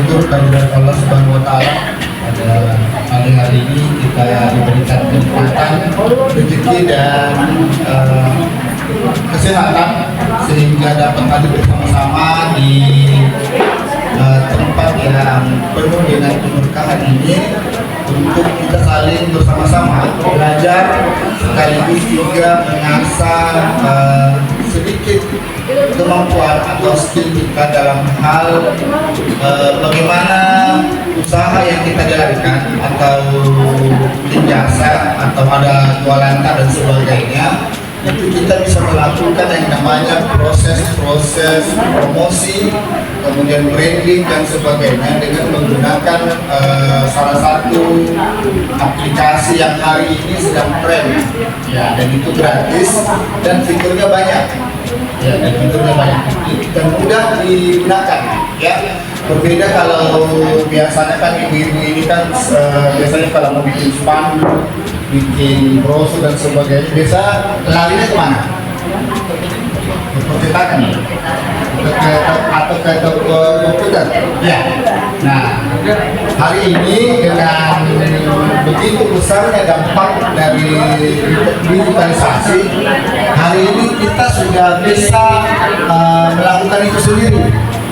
bersyukur kehadirat Allah Subhanahu wa taala pada pagi hari ini kita diberikan kesempatan, rezeki dan kesehatan sehingga dapat hadir bersama-sama di tempat yang penuh dengan keberkahan ini untuk kita saling bersama-sama belajar sekaligus juga mengasah sedikit kemampuan atau skill kita dalam hal bagaimana usaha yang kita jalankan atau jasa atau ada jualan dan sebagainya, itu kita bisa melakukan yang namanya proses promosi, kemudian branding dan sebagainya dengan menggunakan salah satu aplikasi yang hari ini sedang tren, ya, dan itu gratis dan fiturnya banyak, ya, dan fiturnya banyak dan mudah digunakan, ya. Berbeda kalau biasanya kan ibu-ibu ini kan biasanya kalau mau bikin spanduk, bikin brosur dan sebagainya, biasa larinya kemana? Ke percetakan atau ke toko komputer, ya. Nah, hari ini dengan begitu besarnya dampak dari digitalisasi, hari ini kita sudah bisa melakukan itu sendiri.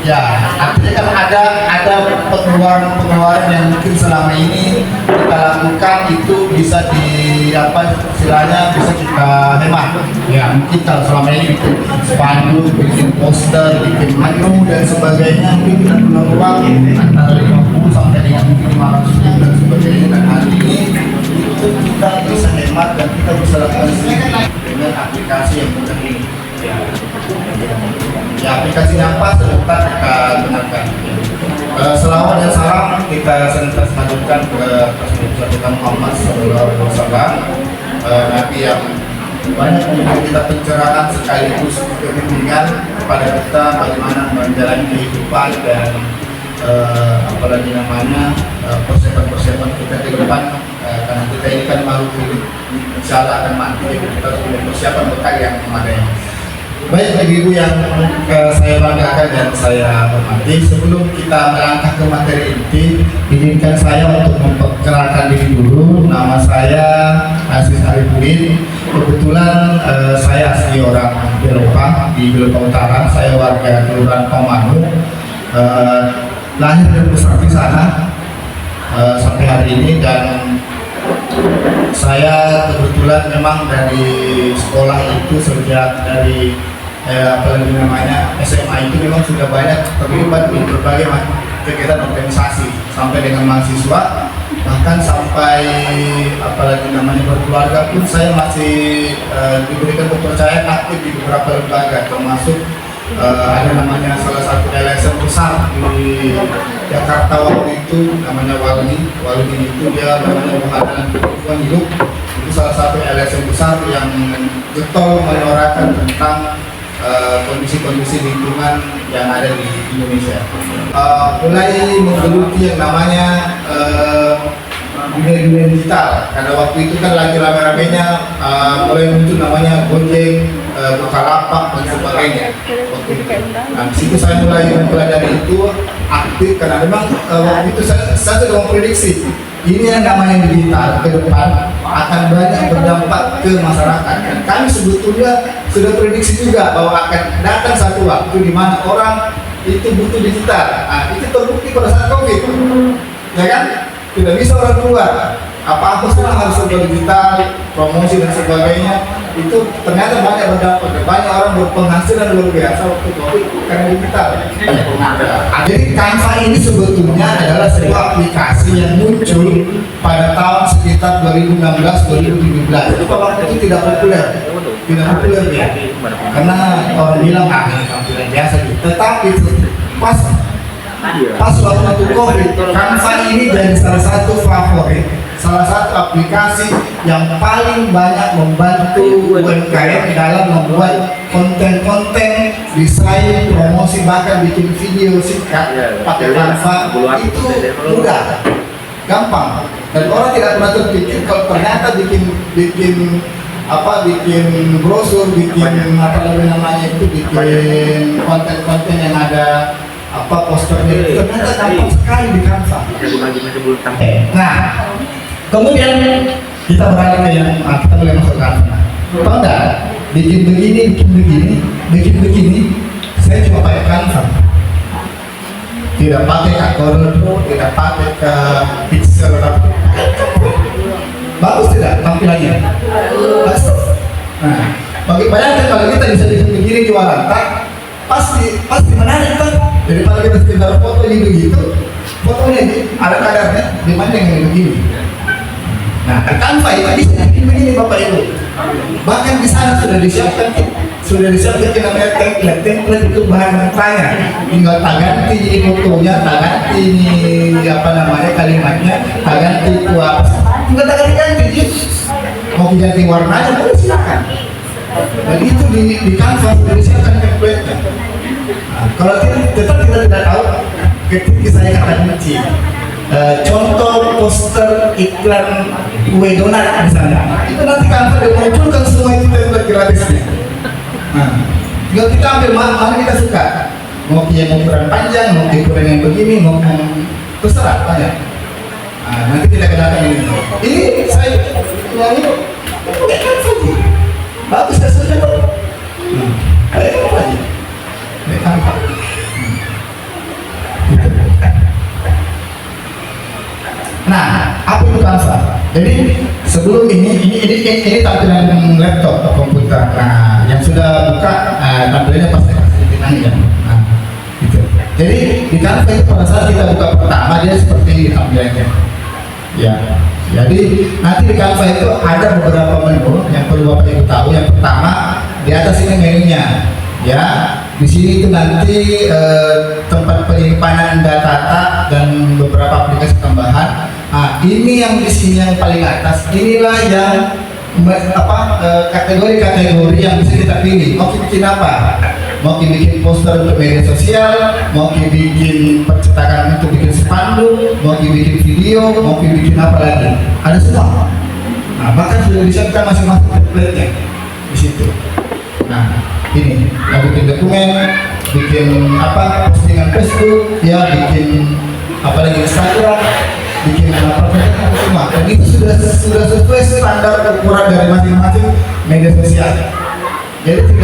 Ya, artinya kan ada pengeluaran yang mungkin selama ini kita lakukan itu bisa istilahnya bisa kita hemat. Ya, mungkin kalau selama ini bikin spanduk, bikin poster, bikin menu dan sebagainya, mungkin kita punya uang antara 50 sampai dengan 500 dan sebagainya. Dan hari ini itu kita bisa hemat dan kita bisa lakukan sendiri dengan aplikasi yang mudah ini. Ya, aplikasinya apa? Sebentar kita gunakan. Selawat dan salam kita senantiasa haturkan ke Rasulullah kita Muhammad SAW, Nabi yang banyak memberi kita pencerahan sekaligus bimbingan kepada kita bagaimana menjalani kehidupan dan apalagi namanya persiapan kita ke depan, karena kita ini kan makhluk hidup, insya Allah akan mati, kita harus punya persiapan bekal yang memadai. Baik ibu-ibu yang saya banggakan dan saya hormati, sebelum kita melangkah ke materi inti, izinkan saya untuk memperkenalkan diri dulu. Nama saya Aziz Arifudin. Kebetulan saya asli orang Belopa, di Belopa Utara. Saya warga Kelurahan Pamanu, lahir dan besar di sana sampai hari ini. Dan saya kebetulan memang dari sekolah itu sejak dari apalagi namanya SMA itu memang sudah banyak terlibat di berbagai kegiatan organisasi sampai dengan mahasiswa, bahkan sampai apalagi namanya berkeluarga pun saya masih diberikan kepercayaan aktif di beberapa lembaga, termasuk ada namanya salah satu LSM besar di Jakarta waktu itu namanya Walini itu dia namanya Pengadilan Kehidupan Hidup, itu salah satu LSM besar yang getol menyuarakan tentang kondisi-kondisi lingkungan yang ada di Indonesia. Mulai menggeluti yang namanya dunia digital, karena waktu itu kan lagi rame-ramenya mulai muncul namanya Gojek, Bukalapak dan sebagainya. Nah, di situ saya mulai mempelajari itu aktif, karena memang waktu itu saya sudah memprediksi ini yang namanya digital ke depan akan banyak berdampak ke masyarakat. Dan kami sebetulnya sudah prediksi juga bahwa akan datang satu waktu di mana orang itu butuh digital. Nah, itu terbukti pada saat COVID, ya kan? Tidak bisa orang keluar, apa-apa semua harus serba digital, promosi dan sebagainya. Itu ternyata banyak berdampak, banyak orang berpenghasilan luar biasa waktu COVID karena digital. Jadi Canva ini sebetulnya adalah sebuah aplikasi yang muncul pada tahun sekitar 2016-2017. Itu waktu itu tidak populer ya, karena orang bilang tampilan biasa gitu. Tetapi pas waktu COVID, Canva ini jadi salah satu favorit, salah satu aplikasi yang paling banyak membantu UMKM dalam membuat konten-konten, desain, promosi, bahkan bikin video singkat pakai Canva. Itu mudah, gampang, dan orang tidak pernah terpikir kalau ternyata bikin brosur, bikin apa namanya itu, bikin konten-konten yang ada apa posternya ternyata gampang sekali di Canva. Nah, kemudian kita beralih ke yang kita mulai masuk Canva. Tahu nggak? Bikin begini, saya cuma pakai Canva. Tidak pakai ke Corel, tidak pakai ke Pixel, bagus tidak tampilannya? Bagus. Nah, bayangkan kalau kita bisa bikin begini jualan, pasti menarik kan? Daripada kita sekedar foto ini begitu, fotonya ada kadarnya, di mana yang begini. Nah, Canva itu bisa bikin begini Bapak Ibu. Bahkan di sana sudah disiapkan yang namanya template itu bahan mentahnya. Tinggal tak ganti jadi fotonya, tak ganti ini kalimatnya, tak ganti itu apa. Tinggal tak ganti. Mau ganti warnanya boleh silakan. Dan itu di Canva sudah disiapkan template-nya. Nah, kalau tetap kita tidak tahu, ketika saya katakan kunci. Contoh poster iklan kue donat misalnya, itu nanti Canva dia munculkan semua itu template gratisnya. Nah, tinggal kita ambil mana kita suka, mau yang ukuran panjang, mau ukuran yang begini, mau terserah banyak. Nah, nanti kita kenakan ini saya ulangi, bagus hasilnya kok. Kayak apa aja? Canva. Nah, apa itu Canva? Jadi sebelum ini tampilan laptop atau komputer. Nah, yang sudah buka tampilannya pasti ya. Nah, gitu. Jadi di Canva itu pada saat kita buka pertama dia seperti ini tampilannya. Ya. Jadi nanti di Canva itu ada beberapa menu yang perlu Bapak Ibu tahu. Yang pertama di atas ini menunya. Ya, di sini itu nanti tempat penyimpanan data dan beberapa aplikasi tambahan. Nah, ini yang di sini yang paling atas. Inilah yang kategori-kategori yang bisa kita pilih. Mau bikin apa? Mau bikin poster untuk media sosial, mau bikin percetakan untuk bikin spanduk, mau bikin video, mau bikin apa lagi? Ada semua. Nah, bahkan sudah disiapkan masing-masing template-nya di situ. Nah, ini mau bikin dokumen, bikin postingan Facebook, ya bikin apalagi Instagram, bikin semua. Dan itu sudah sesuai standar ukuran dari masing-masing media sosial. Jadi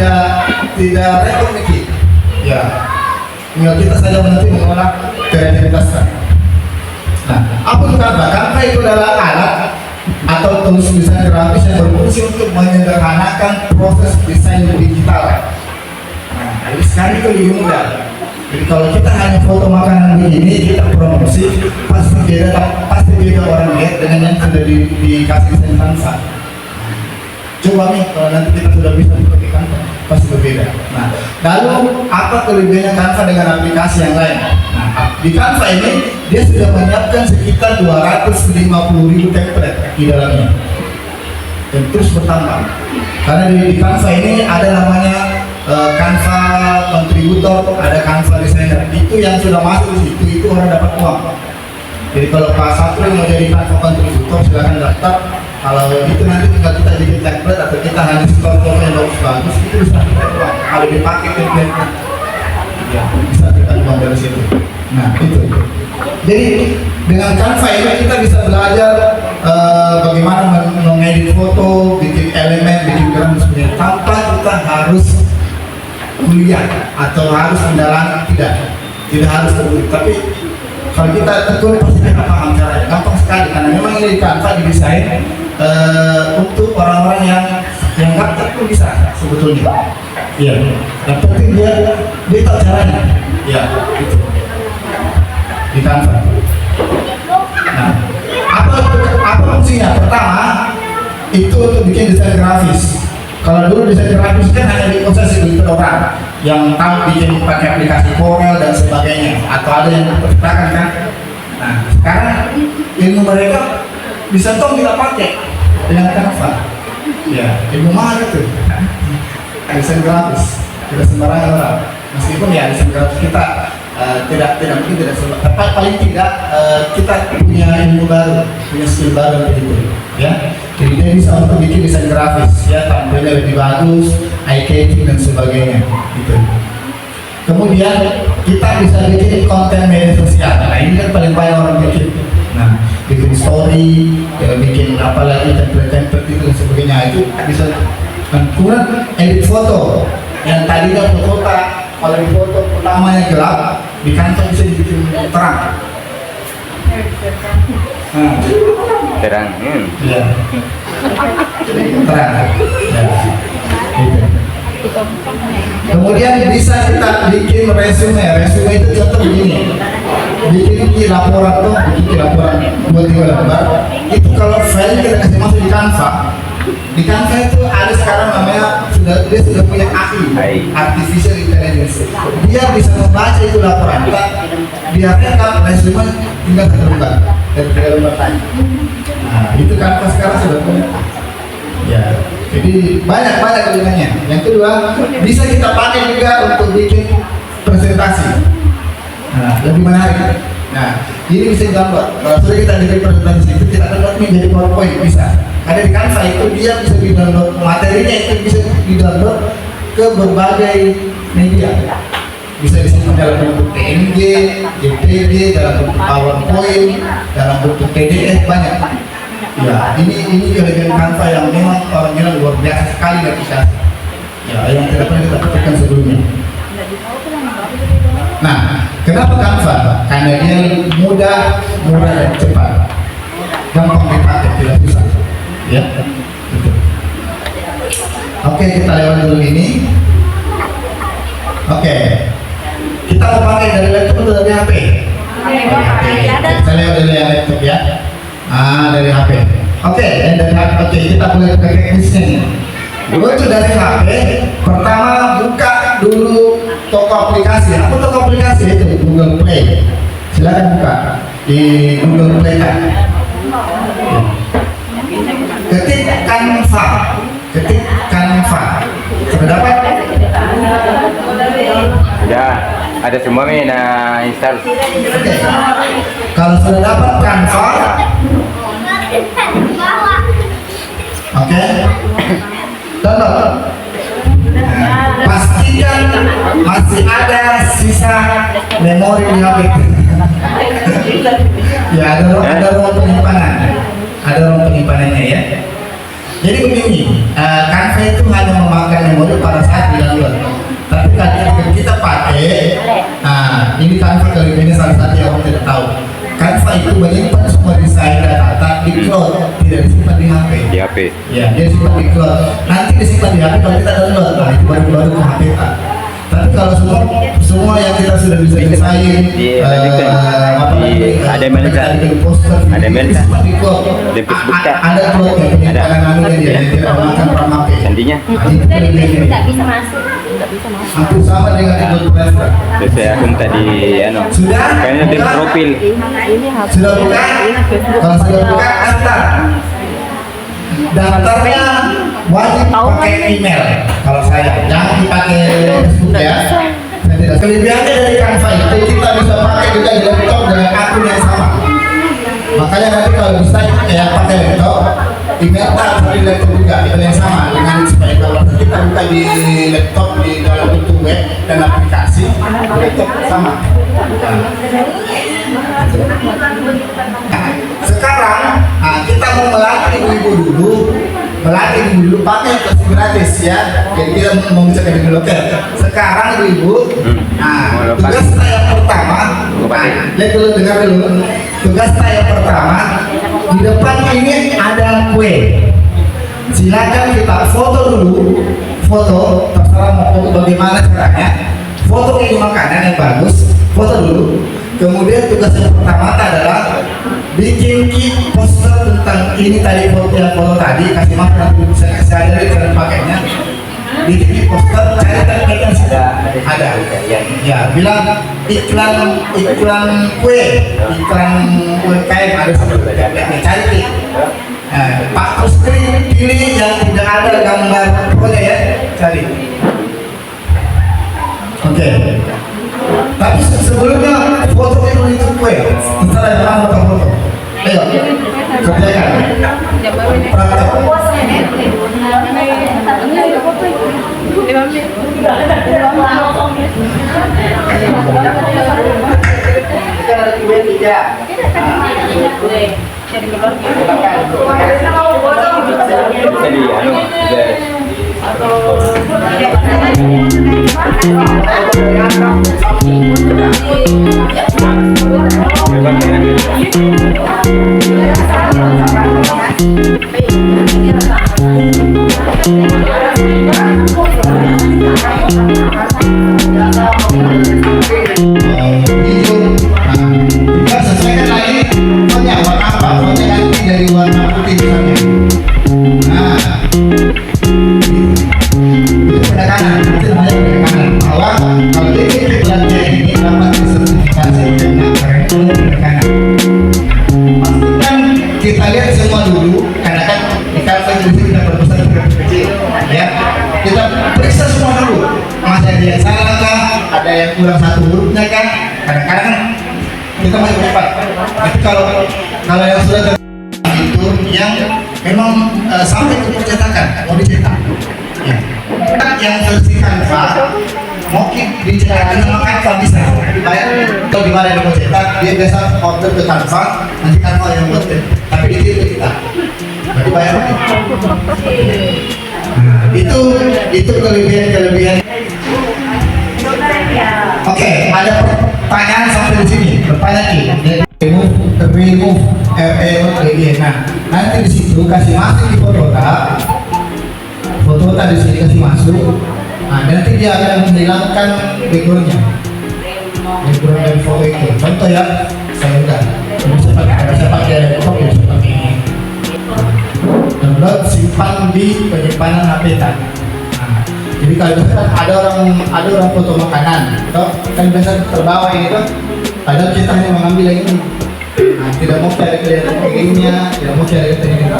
tidak repot nih. Ya, tinggal kita saja nanti mengolah kreativitasnya. Nah, apa itu Canva? Canva itu adalah alat atau tools desain grafis yang berfungsi untuk menyederhanakan proses desain digital. Nah, jadi sekarang itu lebih mudah. Jadi kalau kita hanya foto makanan begini, kita promosi, pasti beda orang lihat dengan yang sudah dikasih desain Canva. Coba nih, kalau nanti kita sudah bisa pakai Canva, pasti berbeda. Nah, lalu apa kelebihannya Canva dengan aplikasi yang lain? Nah, di Canva ini dia sudah menyiapkan sekitar 250.000 template di dalamnya, dan terus bertambah. Karena di Canva ini ada namanya Canva Contributor, ada Canva Designer. Itu yang sudah masuk di situ, itu orang dapat uang. Jadi kalau Pak Satrio mau jadi Canva Contributor, silakan daftar. Kalau itu nanti tinggal kita bikin template atau kita hanya store foto yang bagus, itu bisa kita uang. Kalau dipakai template-nya, ya bisa kita uang dari situ. Nah, itu. Jadi dengan Canva ini kita bisa belajar bagaimana mengedit foto, bikin elemen, bikin gambar sebenarnya tanpa kita harus kuliah atau harus mendalami, tidak harus terburu. Tapi kalau kita tekun pasti kita paham caranya, gampang sekali karena memang ini di Canva didesain untuk orang-orang yang nggak tekun bisa sebetulnya. Iya. Yang penting dia tahu caranya. Ya, itu di Canva. Nah, apa fungsinya? Pertama, itu untuk bikin desain grafis. Kalau dulu desain grafis kan hanya diproses oleh orang yang tahu bikin pakai aplikasi Corel dan sebagainya, atau ada yang percetakan kan. Nah, sekarang ilmu mereka bisa toh tidak pakai dengan Canva. Ya, ilmu mahal itu. Desain grafis tidak sembarangan orang. Meskipun ya desain grafis kita tidak mungkin tidak tepat, paling tidak kita punya ilmu baru, punya skill baru begitu, ya. Jadi dia bisa untuk bikin desain grafis, ya tampilnya lebih bagus, eye catching dan sebagainya, gitu. Kemudian kita bisa bikin konten media sosial. Nah ini kan paling banyak orang bikin. Nah, bikin story, ya, bikin apa lagi template-template itu dan sebagainya itu bisa. Kemudian edit foto yang tadinya foto kalau di foto pertamanya gelap, di kantor bisa dibikin terang. Terang. Ya. Terang. Ya. Gitu. Kemudian bisa kita bikin resume. Resume itu contoh begini. Bikin laporan tuh, bikin laporan buat 3 lembar. Itu kalau file kita kasih masuk di Canva. Di Canva itu ada sekarang namanya dia sudah punya AI, artificial intelligence. Dia bisa membaca itu laporan. Dia rekam resume tinggal 1 lembar dan 3 lembar tadi. Nah, itu Canva sekarang sudah punya. Ya. Jadi banyak kegunaannya. Yang kedua, bisa kita pakai juga untuk bikin presentasi. Nah, lebih menarik. Nah, ini bisa didownload. Kalau sudah kita bikin presentasi itu kita download menjadi PowerPoint bisa. Ada di Canva itu dia bisa di-download materinya itu bisa di-download ke berbagai media. Bisa disimpan dalam bentuk PNG, JPG, dalam bentuk PowerPoint, dalam bentuk PDF banyak. Ya, ini kelebihan Canva yang memang orang bilang luar biasa sekali dan bisa. Ya, yang tidak pernah kita pikirkan sebelumnya. Nah, kenapa Canva? Karena dia mudah, murah dan cepat. Gampang dipakai, tidak susah. Ya, gitu. Oke, kita lewat dulu ini. Oke, kita mau pakai dari laptop atau dari HP? Kita lewat dari laptop ya. Dari HP. Oke, dari HP. Oke, kita mulai pakai teknisnya nih. Untuk dari HP, pertama buka dulu toko aplikasi. Apa toko aplikasi itu? Google Play. Silakan buka di Google Play kan. Ketik Canva. Sudah dapat? Sudah. Ada semua nih, nah install. Oke. Kalau sudah dapat Canva, oke, download. Pastikan masih ada sisa memori di HP. Ya, ada ruang penyimpanan. Ada ruang penyimpanannya ya. Jadi begini, Canva itu hanya memakan memori pada saat di-download. Tapi kalau kita pakai, ini Canva kelebihannya salah satu yang orang tidak tahu. Canva itu menyimpan semua desain dan data di cloud, tidak disimpan di HP. Di HP. Ya, dia disimpan di cloud. Nanti disimpan di HP kalau kita download, nah itu baru ke HP kita. Tapi kalau semua yang kita sudah bisa desain, ada mail kan? Ada mail kan? Di Facebook kan? Ada cloud yang penyimpanan namanya dia tidak memakan RAM HP. Sandinya? Nggak bisa masuk. Hampir sama dengan Google Drive. Saya akun tadi, Sudah? kayaknya tim profil. Sudah buka? Kalau sudah buka, daftar. Daftarnya wajib pakai email. Kalau saya, jangan dipakai Facebook ya. Kelebihannya dari Canva itu kita bisa pakai juga di laptop dengan akun yang sama. Makanya nanti kalau bisa ya pakai laptop, email di laptop juga email yang sama dengan supaya kalau kita buka di laptop di dalam bentuk web dan aplikasi di laptop sama. Nah, sekarang kita mau melatih ibu dulu pakai pasti gratis ya. Jadi kita mau bisa ke developer. Sekarang ibu, tugas saya pertama, lihat dulu, dengar dulu. Tugas saya pertama, di depan ini ada kue. Silakan kita foto dulu, terserah mau foto bagaimana caranya. Foto ini makanan yang bagus, foto dulu. Kemudian tugas yang pertama adalah bikin kit poster tentang ini tadi foto tadi, kasih makan nanti bisa kasih ajarin cara pakainya. Bikin kit poster, cari template yang sudah ada. Ya, bilang iklan kue, iklan UMKM ada seperti template-nya, cari kit. Pak Kusri pilih yang tidak ada gambar pokoknya ya, cari. Oke. Tapi sebelumnya foto itu kue, terserah yang mana foto. Ayo, kerjakan. Praktek. Kita ada kue tiga. Jadi anu, Kita sesuaikan lagi fontnya warna apa? Fontnya ganti dari warna putih misalnya. Nah, itu penekanan, itu namanya penekanan. Bahwa kalau ini belanja ini dapat disertifikasi dengan penekanan. Pastikan kita lihat semua dulu, karena kan di kantor itu kita berbesar kecil, ya. Kita periksa semua dulu. Masih ada yang salah kah? Ada yang kurang satu hurufnya kan? Kadang-kadang kita masih cepat. Tapi kalau yang sudah itu yang memang sampai ke percetakan mau dicetak, ya. Yang versi Canva mau dicetakkan sama Canva bisa dibayar. Kalau di mana yang mau cetak dia biasa order ke Canva, nanti Canva yang buat. Tapi di sini kita nanti bayar. Nah, itu kelebihan. Oke, ada pertanyaan sampai di sini. Pertanyaan ini, remove Nah, nanti di situ kasih masuk di foto di sini kasih masuk. Nah, nanti dia akan menghilangkan backgroundnya. Background dari foto itu. Contoh ya, saya udah bisa pakai download, simpan di penyimpanan HP kan. Nah, jadi kalau misalkan ada orang foto makanan, toh kan biasa terbawa ini tuh, padahal kita hanya mengambil yang ini. Nah, tidak mau cari kelihatan pengennya, tidak mau cari kelihatan ini,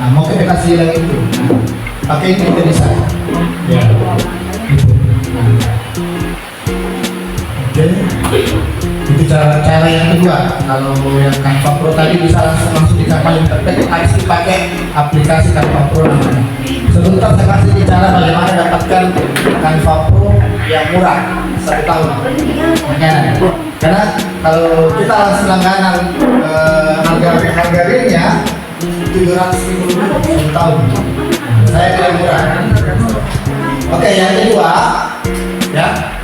nah mau kita kasih yang itu. Nah, pakai ini kita bisa. Ya, gitu. Nah. Oke. Itu cara yang kedua. Kalau yang Canva Pro tadi bisa langsung di Canva yang terbaik, harus dipakai aplikasi Canva Pro namanya. Sebentar saya kasih bicara bagaimana dapatkan Canva Pro yang murah 1 tahun. Makanya, karena kalau kita langsung langganan harga realnya 700.000 1 tahun. Saya bilang murah. Oke, yang kedua, ya.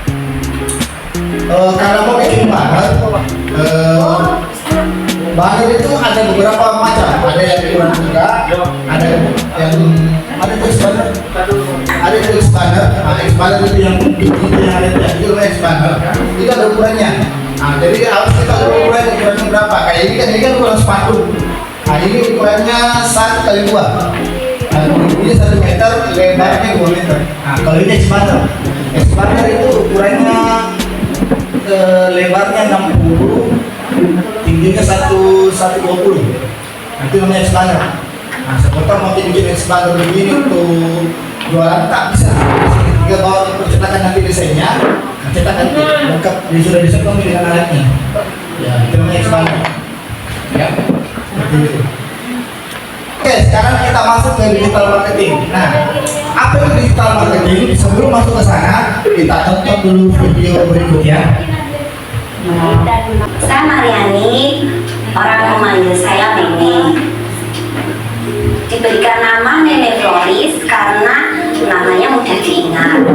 Kalau mau bikin banner itu ada beberapa macam. Ada yang ukuran juga, ada tulis banner, ada tulis banner. Banner itu yang ada itu banner. Itu ada ukurannya. Nah, jadi harus kita tahu ukurannya berapa. Kayak ini kan ukuran sepatu. Nah, ini ukurannya 1 kali 2. Nah, ini 1 meter, lebarnya 2 meter. Nah, kalau ini expander itu ukurannya lebarnya 60, tingginya 120. Itu namanya expander. Nah, sebentar mau bikin expander begini untuk jualan tak bisa. Tinggal bawa ke percetakan nanti desainnya, cetakan lengkap, sudah disetong dengan alatnya. Ya, itu namanya expander. Ya, seperti itu. Oke, sekarang kita masuk ke digital marketing. Nah, apa itu digital marketing? Sebelum masuk ke sana, kita tonton dulu video berikutnya. Saya Mariani, orang memanggil saya Nene. Diberikan nama Nene Floris karena namanya mudah diingat.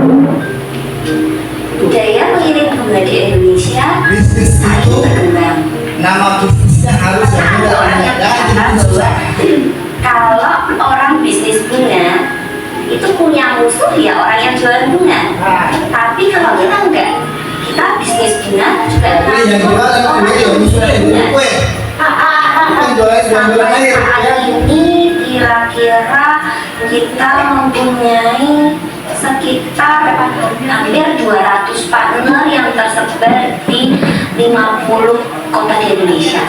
Budaya mengirim bunga di Indonesia Bisnis itu berkembang. nama bisnisnya harus yang mudah Orang yang diingat. bicara bahwa kalau orang bisnis bunga itu punya musuh ya orang yang jualan bunga. Tapi kalau kita enggak, kita bisnis bunga juga Ini yang jualan kue, yang musuhnya itu kue. Bukan jualan air. Saat ini kira-kira kita mempunyai sekitar hampir 200 partner yang tersebar di 50 kota di Indonesia.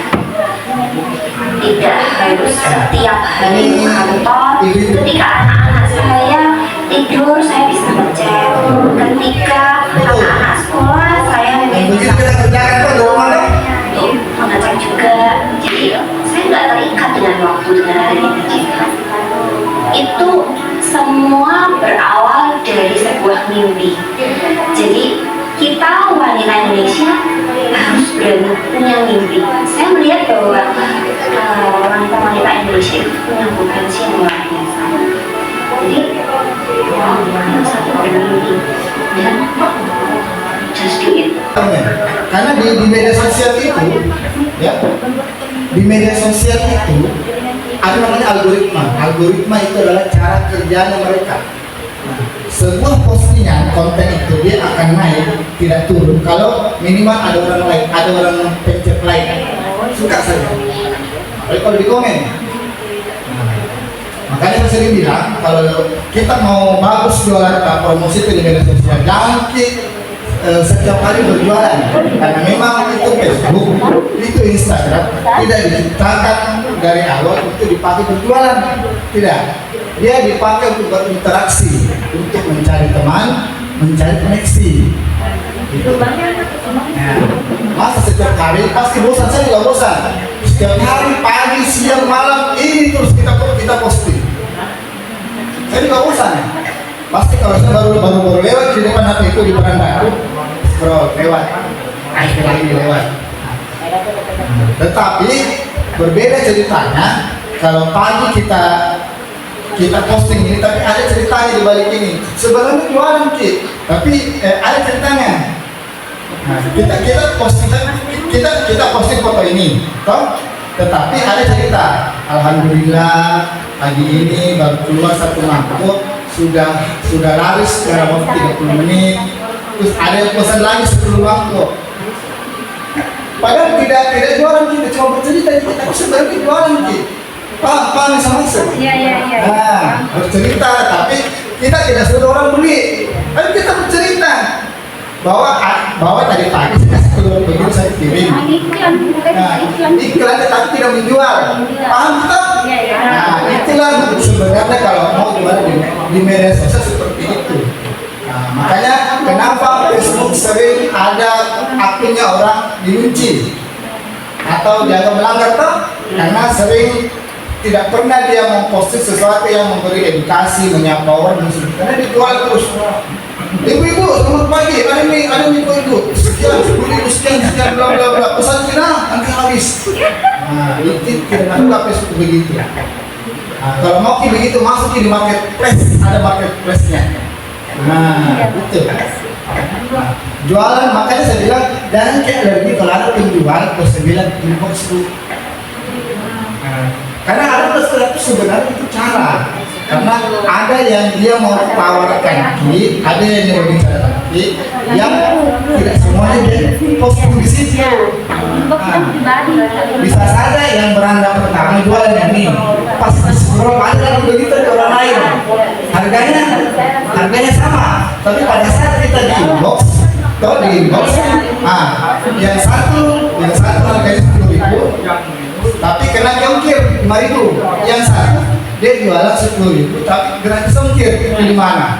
Tidak harus setiap hari di kantor. Ketika anak-anak saya tidur, saya bisa ngecek. Ketika anak-anak sekolah, saya Begitu kita kerjakan kok di rumah dong. mengecek juga. Jadi saya nggak terikat dengan waktu dengan hari ini. Itu semua berawal dari sebuah mimpi. Jadi kita wanita Indonesia harus berani punya mimpi. Saya melihat bahwa wanita-wanita Indonesia itu punya potensi yang luar biasa. Jadi yang satu bermimpi dan just do it. Karena di media sosial itu, ya, di media sosial itu ada namanya algoritma. Algoritma itu adalah cara kerjanya mereka. Nah, sebuah postingan konten itu dia akan naik, tidak turun kalau minimal ada orang like, ada orang pencet like, suka saja. Tapi kalau di komen, nah, makanya saya sering bilang kalau kita mau bagus jualan promosi itu di media sosial, jangan setiap hari berjualan, karena memang itu Facebook, itu Instagram tidak diciptakan dari awal untuk dipakai berjualan, tidak. Dia dipakai untuk berinteraksi, untuk mencari teman, mencari koneksi. Gitu. Nah, masa setiap hari pasti bosan, saya juga bosan. Setiap hari pagi, siang, malam ini terus kita posting. Saya juga bosan. Pasti kalau saya baru lewat di depan HP itu di beranda, scroll lewat, akhir lagi lewat. Tetapi berbeda ceritanya kalau pagi kita posting ini, tapi ada ceritanya di balik ini. Sebenarnya jualan tapi ada ceritanya. Nah, kita posting foto ini, toh? Tetapi ada cerita. Alhamdulillah pagi ini baru keluar satu mangkuk, sudah laris dalam waktu 30 menit. Terus ada yang pesan lagi 10 mangkuk. Padahal tidak jualan kita, cuma bercerita kita sebenarnya jualan kita. Paham sama saya? Iya. Nah, bercerita, tapi kita tidak suruh orang beli. Tapi kita bercerita bahwa tadi pagi saya kasih keluar begitu saya kirim. Iklan tetapi tidak menjual. Paham kita? Nah, itulah sebenarnya kalau mau jual di media sosial seperti itu. Nah, makanya kenapa Facebook sering ada akunnya orang dikunci atau dianggap melanggar toh? Karena sering tidak pernah dia memposting sesuatu yang memberi edukasi, menyapa orang dan sebagainya. Karena dijual terus. Ibu-ibu, selamat pagi. Ada nih ibu-ibu. Sekian, 10.000 sekian, bla bla bla. Pesan Cina, nanti habis. Nah, itu tidak ada Facebook begitu. Nah, kalau mau begitu masuk di marketplace, ada marketplace-nya. Nah, itu. Nah, jualan, makanya saya bilang jangan kayak lagi kalau ada penjual, terus saya bilang inbox dulu. Karena ada plus itu sebenarnya itu cara. Karena ada yang dia mau tawarkan ada yang dia mau bicarakan yang tidak semuanya dia posting di situ. Bisa saja yang beranda pertama jualan yang ini, pas scroll ada lagi begitu di orang lain, harganya sama, tapi pada saat kita di inbox, yang satu harganya 10.000. Tapi kena ongkir 5.000. Yang satu dia jualan 10.000 tapi gratis ongkir. Di mana?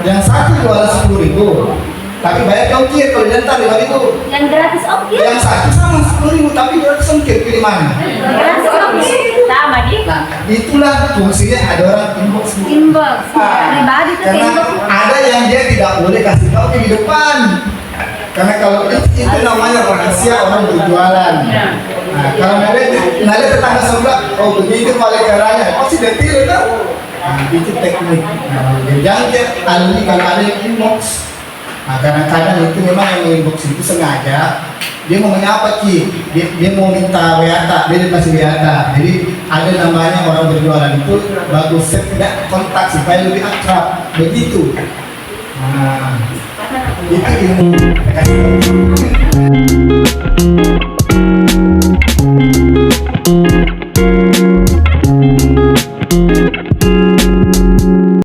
Yang satu jualan 10.000 tapi bayar ongkir, kalau dia ntar 5.000. Yang gratis ongkir? Yang satu sama 10.000 tapi gratis ongkir. Di mana? Gratis ongkir sama di. Nah, itulah fungsinya ada orang inbox. Pribadi tuh karena inbox. ada yang dia tidak boleh kasih tahu di depan. Karena kalau itu namanya rahasia orang berjualan. Nah, kalau nada tetangga sebelah, oh begitu paling caranya, pasti dia tiru kan? Nah, itu teknik. Nah, jangan dia alumni kalau ada yang inbox. Nah, kadang-kadang itu memang yang inbox itu sengaja dia mau menyapa dia mau minta WA, dia dikasih WA. Jadi ada namanya orang berjualan itu bagus tidak kontak supaya lebih akrab begitu. Nah, itu ilmu.